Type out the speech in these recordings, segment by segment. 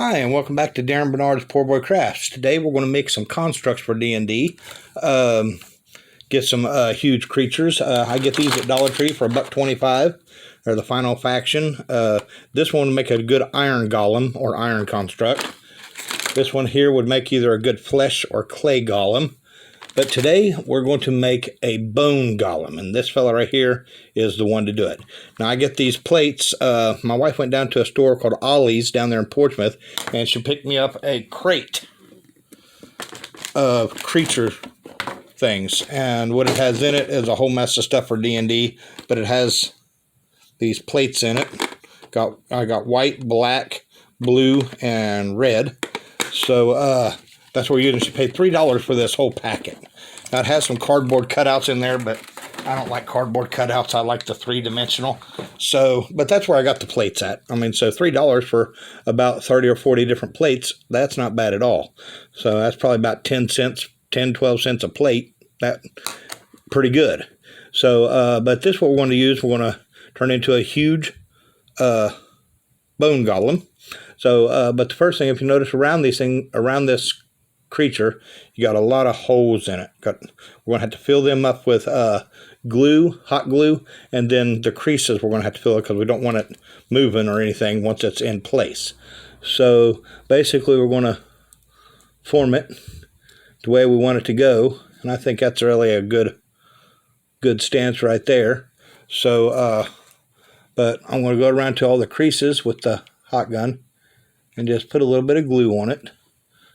Hi, and welcome back to Darrinbernardspoorboycrafts. Today we're going to make some constructs for D&D. Get some huge creatures. I get these at Dollar Tree for $1.25. They're the final faction. This one would make a good iron golem or iron construct. This one here would make either a good flesh or clay golem. But today we're going to make a bone golem, and this fella right here is the one to do it. Now I get these plates. My wife went down to a store called Ollie's down there in Portsmouth, and she picked me up a crate of creature things. And what it has in it is a whole mess of stuff for D&D, but it has these plates in it. I got white, black, blue, and red. So that's what we're using. She paid $3 for this whole packet. Now it has some cardboard cutouts in there, but I don't like cardboard cutouts. I like the three-dimensional. So, but that's where I got the plates at. I mean, so $3 for about 30 or 40 different plates, that's not bad at all. So that's probably about 10 cents, 10, 12 cents a plate. That pretty good. So, but this what we're going to use. We're going to turn into a huge bone golem. So, but the first thing, if you notice around this creature, you got a lot of holes in it. We're going to have to fill them up with glue, hot glue, and then the creases we're going to have to fill it because we don't want it moving or anything once it's in place. So basically we're going to form it the way we want it to go, and I think that's really a good stance right there. So, but I'm going to go around to all the creases with the hot gun and just put a little bit of glue on it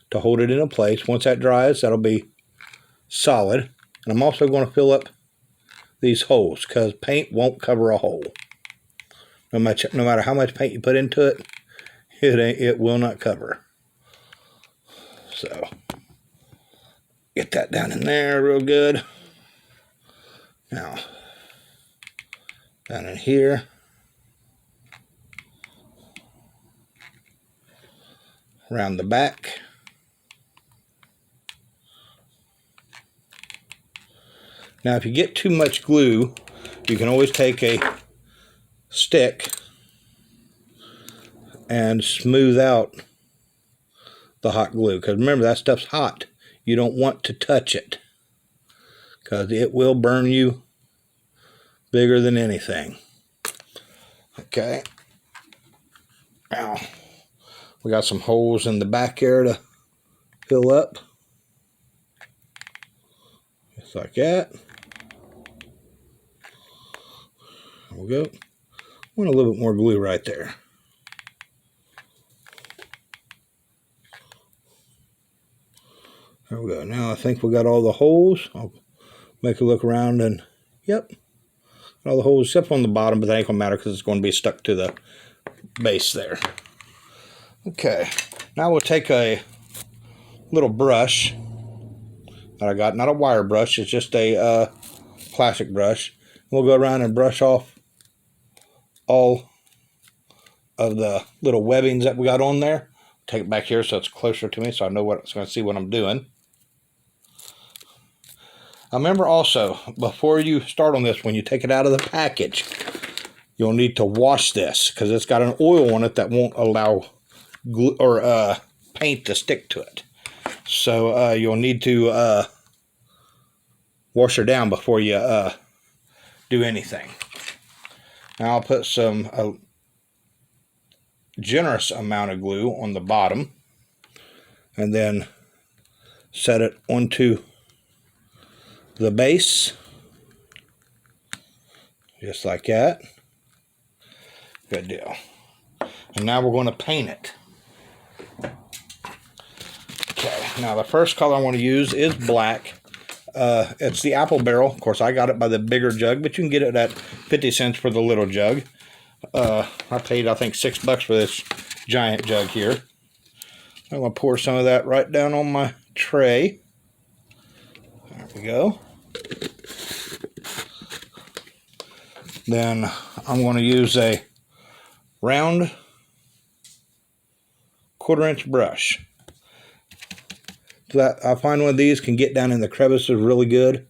to hold it in place. Once that dries, that'll be solid. And I'm also going to fill up these holes because paint won't cover a hole. No matter how much paint you put into it, it will not cover. So get that down in there real good. Now down in here. Around the back. Now, if you get too much glue, you can always take a stick and smooth out the hot glue. Because remember, that stuff's hot. You don't want to touch it because it will burn you bigger than anything. Okay. Now, we got some holes in the back here to fill up. Just like that. There we go. Want a little bit more glue right there. There we go. Now I think we got all the holes. I'll make a look around and, yep. All the holes except on the bottom, but that ain't going to matter because it's going to be stuck to the base there. Okay. Now we'll take a little brush that I got. Not a wire brush. It's just a plastic brush. We'll go around and brush off all of the little webbings that we got on there. Take it back here so it's closer to me so I know it's going to see what I'm doing. Remember also, before you start on this, when you take it out of the package, you'll need to wash this because it's got an oil on it that won't allow glue or paint to stick to it. So you'll need to wash her down before you do anything. Now I'll put a generous amount of glue on the bottom and then set it onto the base just like that. Good deal. And now we're going to paint it. Okay, now the first color I want to use is black. It's the apple barrel. Of course, I got it by the bigger jug, but you can get it at 50 cents for the little jug. I paid, I think, $6 for this giant jug here. I'm going to pour some of that right down on my tray. There we go. Then I'm going to use a round 1/4-inch brush. So that I find one of these can get down in the crevices really good,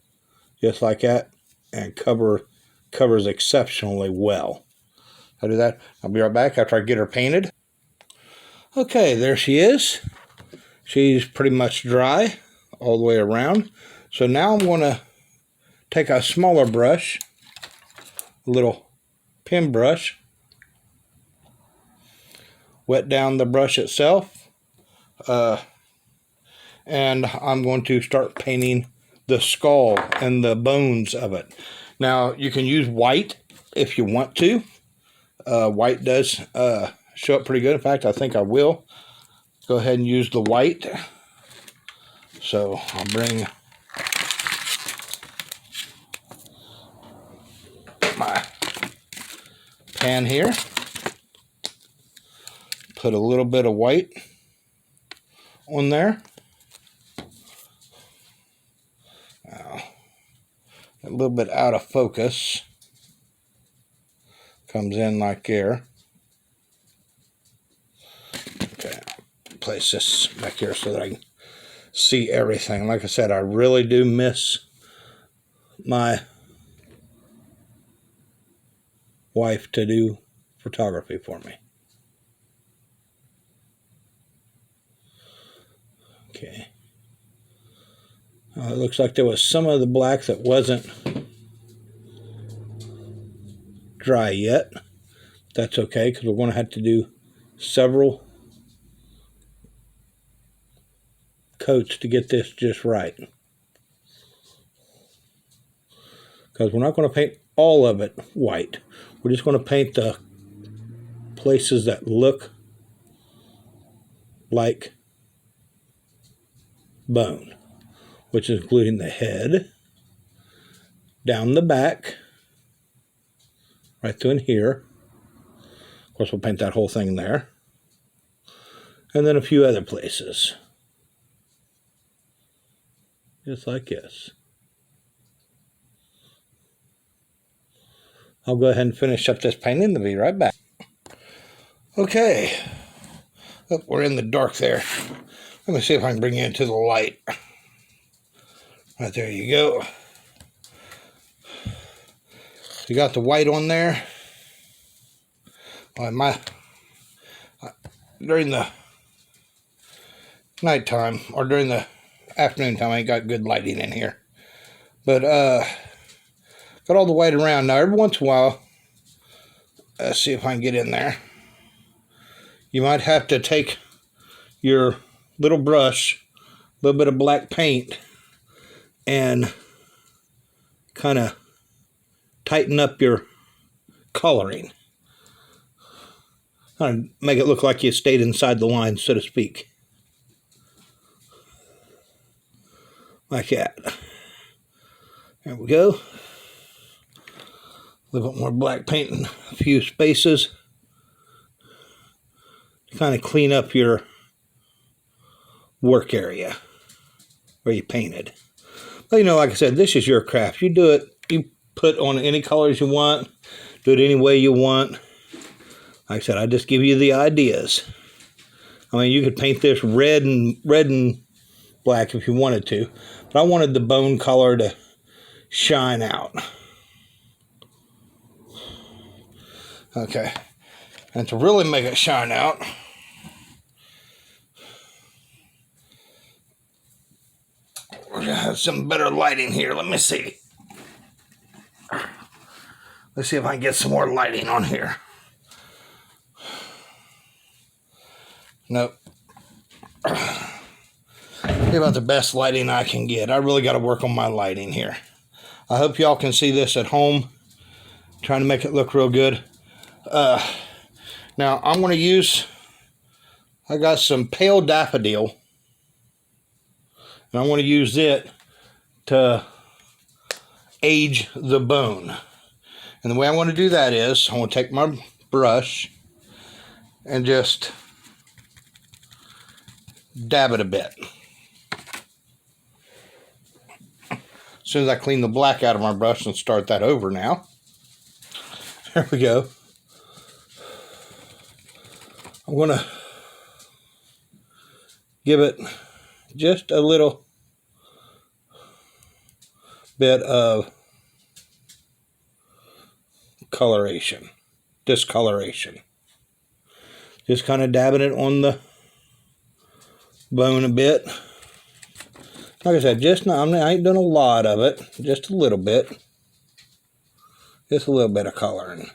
just like that, and covers exceptionally well. I'll do that. I'll be right back after I get her painted. Okay, there she is. She's pretty much dry all the way around. So now I'm going to take a smaller brush, a little pen brush, wet down the brush itself, and I'm going to start painting the skull and the bones of it. Now, you can use white if you want to. White does show up pretty good. In fact, I think I will go ahead and use the white. So I'll bring my pan here, put a little bit of white on there. Now, a little bit out of focus. Comes in like there. Okay, place this back here so that I can see everything. Like I said, I really do miss my wife to do photography for me. Okay. It looks like there was some of the black that wasn't dry yet. That's okay, because we're going to have to do several coats to get this just right. Because we're not going to paint all of it white. We're just going to paint the places that look like bone, which is including the head, down the back, right through in here. Of course, we'll paint that whole thing there. And then a few other places. Just like this. I'll go ahead and finish up this painting and be right back. Okay. Oh, we're in the dark there. Let me see if I can bring you into the light. Right there you go. You got the white on there. During the nighttime or during the afternoon time, I ain't got good lighting in here. But got all the white around. Now every once in a while, let's see if I can get in there. You might have to take your little brush, a little bit of black paint, and kind of tighten up your coloring. Kind of make it look like you stayed inside the line, so to speak. Like that. There we go. A little bit more black paint in a few spaces to kind of clean up your work area where you painted. But, you know, like I said, this is your craft. You do it, you put on any colors you want, do it any way you want. Like I said, I just give you the ideas. I mean, you could paint this red and black if you wanted to, but I wanted the bone color to shine out. Okay, and to really make it shine out, we're gonna have some better lighting here. Let me see. Let's see if I can get some more lighting on here. Nope. About the best lighting I can get. I really got to work on my lighting here. I hope y'all can see this at home. Trying to make it look real good. Now I'm going to use, I got some pale daffodil, and I'm going to use it to age the bone. And the way I want to do that is I want to take my brush and just dab it a bit. As soon as I clean the black out of my brush and start that over now. There we go. I'm going to give it just a little bit of discoloration. Just kind of dabbing it on the bone a bit. Like I said, I ain't done a lot of it, just a little bit. Just a little bit of coloring.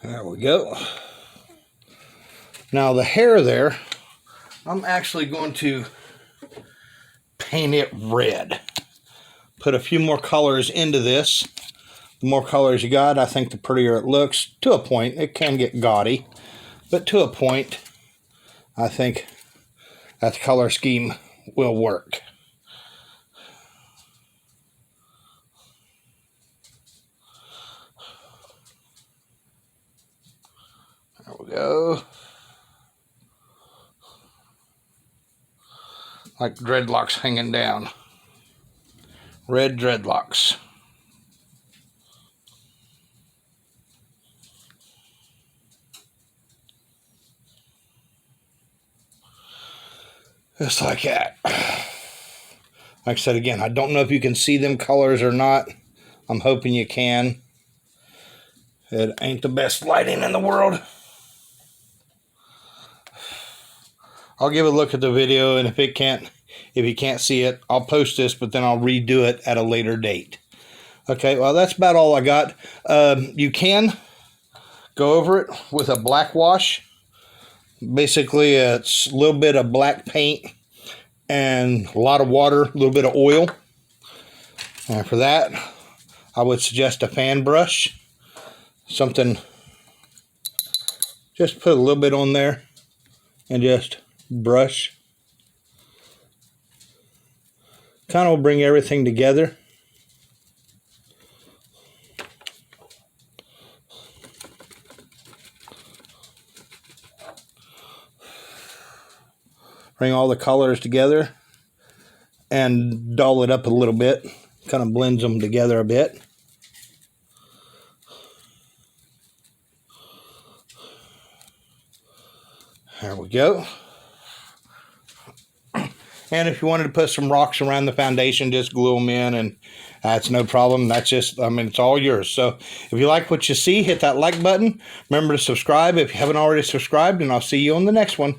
There we go. Now the hair there, I'm actually going to paint it red. Put a few more colors into this. The more colors you got, I think the prettier it looks. To a point, it can get gaudy, but to a point, I think that color scheme will work. There we go. Like dreadlocks hanging down. Red dreadlocks. Just like that. Like I said again, I don't know if you can see them colors or not. I'm hoping you can. It ain't the best lighting in the world. I'll give a look at the video, and if you can't see it, I'll post this, but then I'll redo it at a later date. Okay, well, that's about all I got. You can go over it with a black wash. Basically, it's a little bit of black paint and a lot of water, a little bit of oil. And for that, I would suggest a fan brush. Something, just put a little bit on there and just brush. Kind of will bring everything together. Bring all the colors together and dull it up a little bit. Kind of blends them together a bit. There we go. And if you wanted to put some rocks around the foundation, just glue them in, and that's no problem. That's just, I mean, it's all yours. So if you like what you see, hit that like button. Remember to subscribe if you haven't already subscribed, and I'll see you on the next one.